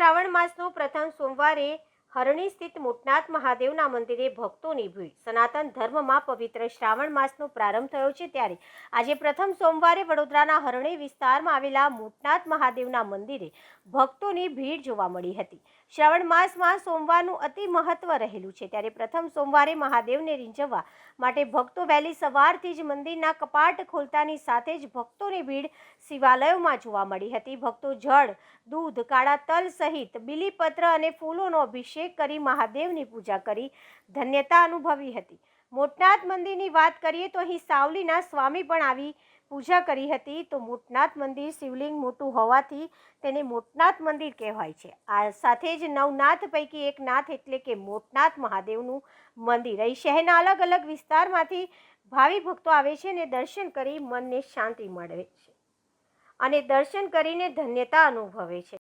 શ્રાવણ માસનો પ્રથમ સોમવારે હરણી સ્થિત મોટનાથ મહાદેવના મંદિરે ભક્તોની ભીડ. સનાતન ધર્મમાં પવિત્ર શ્રાવણ માસનો પ્રારંભ થયો છે ત્યારે આજે પ્રથમ સોમવારે વડોદરાના હરણી વિસ્તારમાં આવેલા મોટનાથ મહાદેવના મંદિરે ભક્તોની ભીડ જોવા મળી હતી. શ્રાવણ માસમાં સોમવારનું અતિ મહત્વ રહેલું છે ત્યારે પ્રથમ સોમવારે મહાદેવને રીંઝવવા માટે ભક્તો વહેલી સવારથી જ મંદિરના કપાટ ખોલતાની સાથે જ ભક્તોની ભીડ શિવાલયોમાં જોવા મળી હતી. ભક્તો જળ, દૂધ, કાળા તલ સહિત બીલીપત્ર અને ફૂલોનો અભિષેક કરી મહાદેવની પૂજા કરી ધન્યતા અનુભવી હતી. મોટનાથ મંદિરની વાત કરીએ તો અહીં સાવલીના સ્વામી પણ આવી પૂજા કરી હતી. તો મોટનાથ મંદિર શિવલિંગ મોટું હોવાથી તેને મોટનાથ મંદિર કહેવાય છે. આ સાથે જ નવનાથ પૈકી એક નાથ એટલે કે મોટનાથ મહાદેવનું મંદિર. અહીં શહેરના અલગ અલગ વિસ્તારમાંથી ભાવિ ભક્તો આવે છે અને દર્શન કરી મનને શાંતિ મળે છે અને દર્શન કરીને ધન્યતા અનુભવે છે.